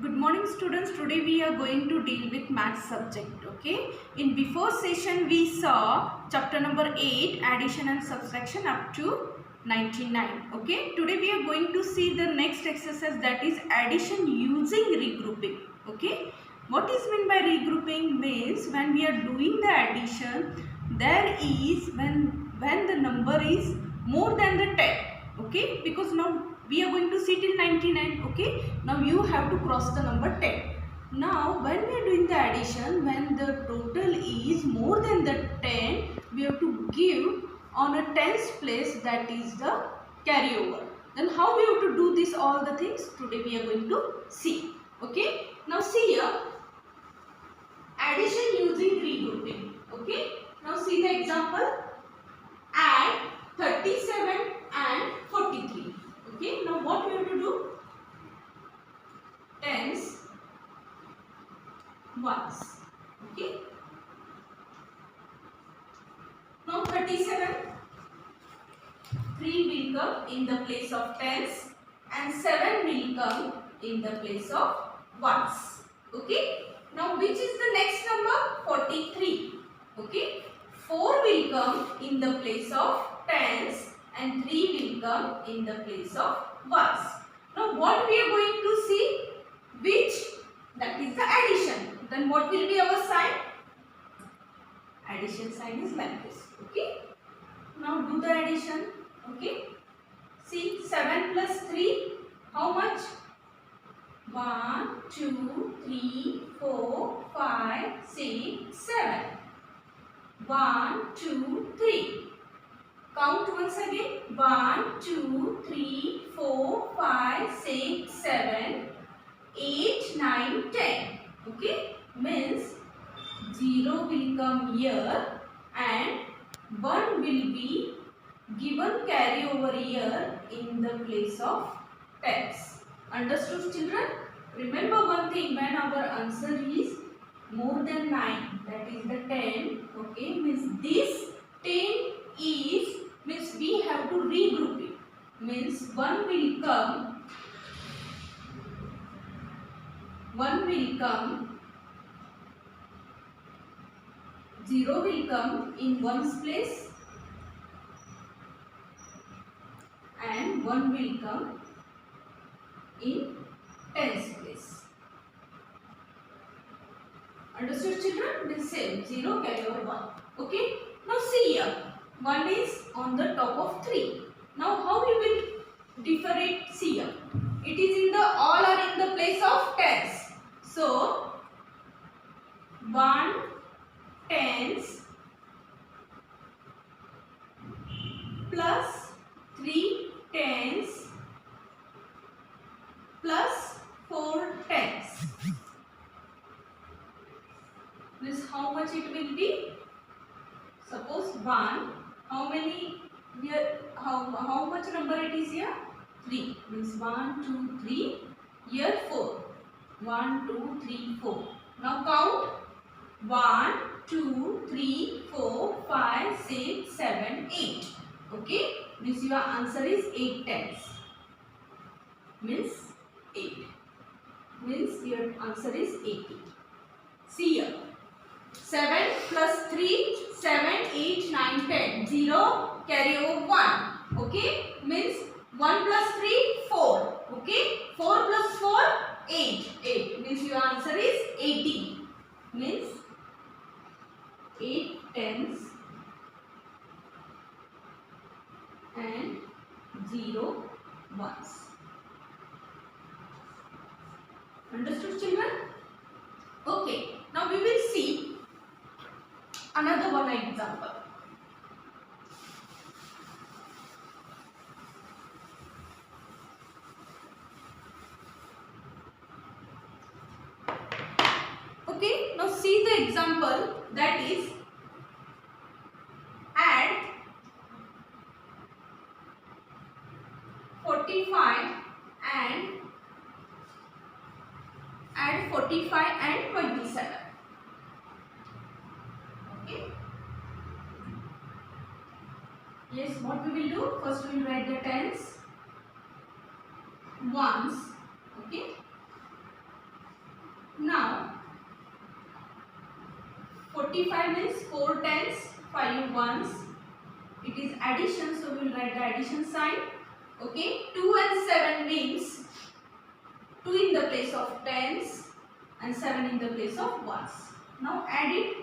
Good morning students. Today we are going to deal with math subject. Okay. In before session we saw chapter number 8 addition and subtraction up to 99. Okay. Today we are going to see the next exercise, that is addition using regrouping. Okay. What is meant by regrouping? Means when we are doing the addition, there is when the number is more than the 10. Okay. Because now we are going to see till 99. Okay. Now you have to cross the number 10. Now when we are doing the addition, when the total is more than the 10, we have to give on a tens place, that is the carryover. Then how we have to do this all the things today we are going to see. Okay. Now see here, addition using regrouping. Okay. Now see the example. Add 37 and 43. Okay. Now what we have to do? Tens ones. Okay. Now 37, 3 will come in the place of tens and 7 will come in the place of ones. Okay. Now which is the next number? 43. Okay. 4 will come in the place of tens and 3 will come in the place of ones. Now what we are going to see? Which? That is the addition. Then what will be our sign? Addition sign is like this. Okay. Now do the addition. Okay. See, 7 plus 3, how much? 1, 2, 3, 4, 5, 6, 7. 1, 2, 3. Count once again. 1, 2, 3, 4, 5, 6, 7, 8, 9, 10. Okay. Means 0 will come here and 1 will be given carryover here in the place of tens. Understood children? Remember one thing, when our answer is more than 9, that is the 10, okay, means this 10 is, means we have to regroup it. Means 1 will come, 0 will come in 1's place and 1 will come in 10's place. Understood children? Means same, 0 carry over 1. Okay. Now see here, 1 is on the top of 3. Now how we will differ it? See here, it is in the, all are in the place of tens. So 1 tens plus 3 tens plus 4 tens. This how much it will be? Suppose 1, how many here, how much number it is here? 3. Means 1, 2, 3, here 4. 1, 2, 3, 4. Now count. 1, 2, 3, 4, 5, 6, 7, 8. Okay. Means your answer is 8 tens. Means 8. Means your answer is 80. See here. 7 plus 3, 7, 8, 9, 10. 0, carry over 1. Okay. Means 1 plus 3, 4. Okay. 4 plus 4, 8. 8. Means your answer is 80. Means 8 tens and 0 ones. Understood children? Okay. Now we will see another one example. Okay. Now see the example, that is add 45 and 27. Okay. Yes, what we will do? First we will write the tens, ones. Okay. Now 45 means 4 tens, 5 ones. It is addition, so we will write the addition sign. Okay, 2 and 7 means 2 in the place of tens and 7 in the place of ones. Now add it.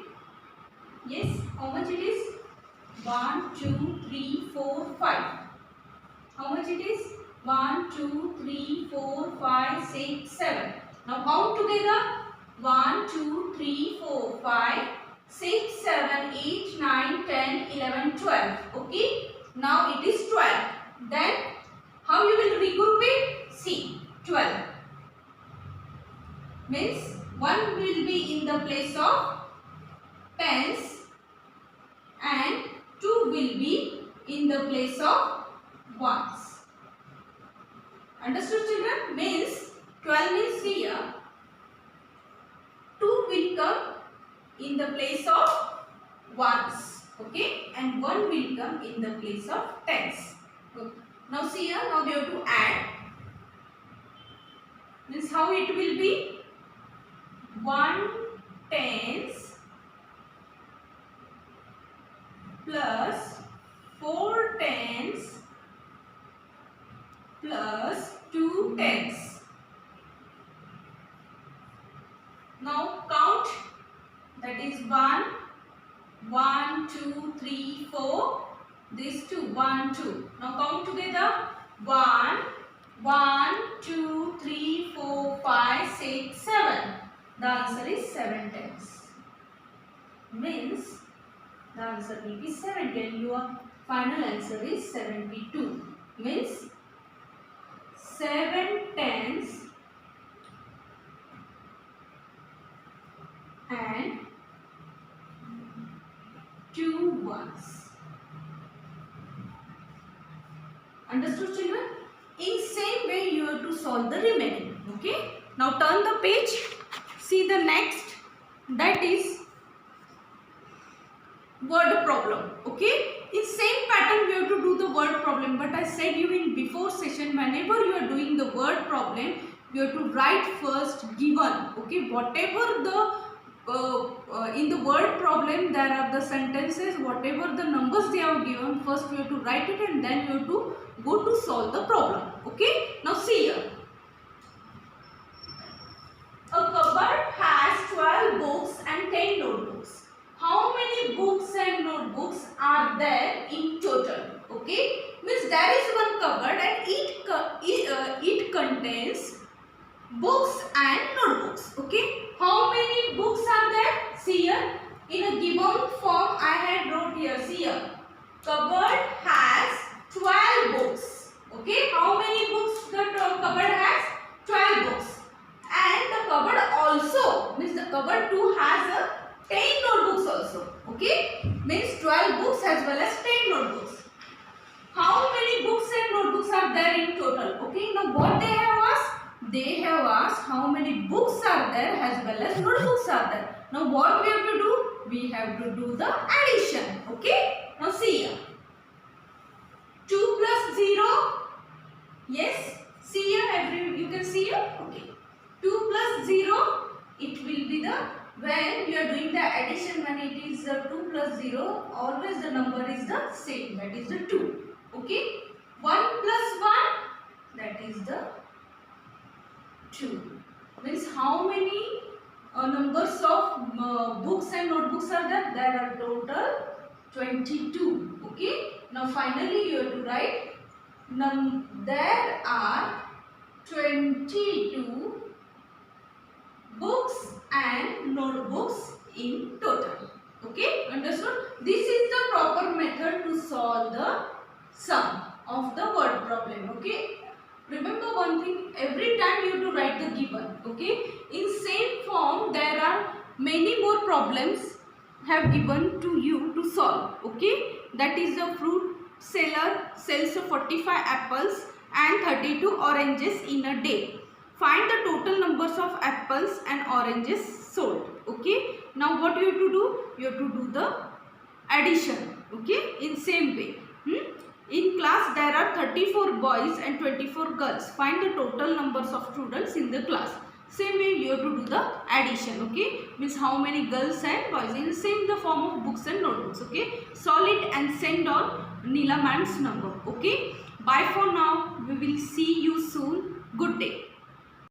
Yes, how much it is? 1, 2, 3, 4, 5. How much it is? 1, 2, 3, 4, 5, 6, 7. Now count together. 1, 2, 3, 4, 5, 6, 7, 8, 9, 10, 11, 12. Okay. Now it is 12. Then how you will regroup it? See, 12. Means 1 will be in the place of tens and 2 will be in the place of ones. Understood, children? Means 12 means here 2 will come in the place of ones. Okay, and 1 will come in the place of tens. Okay. Now see here, now we have to add. Means how it will be? 1 tens plus 4 tens plus 2 tens. Now count. That is 1, 1, 2, 3, 4. These 2, 1, 2. Now count together. 1, 1, 2, 3, 4, 5, 6, 7. The answer is 7 tens. Means the answer will be 70 and your final answer is 72. Means 7 tens and 2 ones. Understood, children? In same way you have to solve the remaining. Okay. Now turn the page. See the next. That is word problem. Okay. In same pattern we have to do the word problem. But I said you in before session, whenever you are doing the word problem, you have to write first given. Okay. Whatever the in the word problem there are the sentences, whatever the numbers they are given, first you have to write it and then you have to go to solve the problem. Okay. Now see here. A cupboard has 12 books and 10 notebooks. How many books and notebooks are there in total? Okay. Means there is one cupboard and it contains books and notebooks. Okay. How many books are there? See here. In a given form I had wrote here. See here. Cupboard has 12 books. Okay. How many books the cupboard has? 12 books. And the cupboard also, means the cupboard too has a 10 notebooks also. Okay. Means 12 books as well as 10 notebooks. How many books and notebooks are there in total? Okay. Now what they have asked? They have asked how many books are there as well as notebooks are there. Now what we have to do? We have to do the addition. Okay. Now see here. 2 plus 0. Yes. See here. You can see here. Okay. 2 plus 0. It will be the, when you are doing the addition, when it is 2 plus 0, always the number is the same. That is the 2. Okay. 1 plus 1. That is the 2. Means how many numbers of books and notebooks are there? There are total 22. Okay. Now finally you have to write there are 22 books and notebooks in total. Okay. Understood? This is the proper method to solve the sum of the word problem. Okay. Remember one thing, every time you have to write the given. Okay. In same form there are many more problems have given to you to solve. Okay. That is the fruit seller sells 45 apples and 32 oranges in a day. Find the total numbers of apples and oranges sold. Okay. Now what you have to do? You have to do the addition. Okay. In same way. In class there are 34 boys and 24 girls. Find the total numbers of students in the class. Same way you you have to do the addition. Okay, means how many girls and boys in the form of books and notebooks. Okay, solve it and send on Neela ma'am's number. Okay, bye for now. We will see you soon. Good day.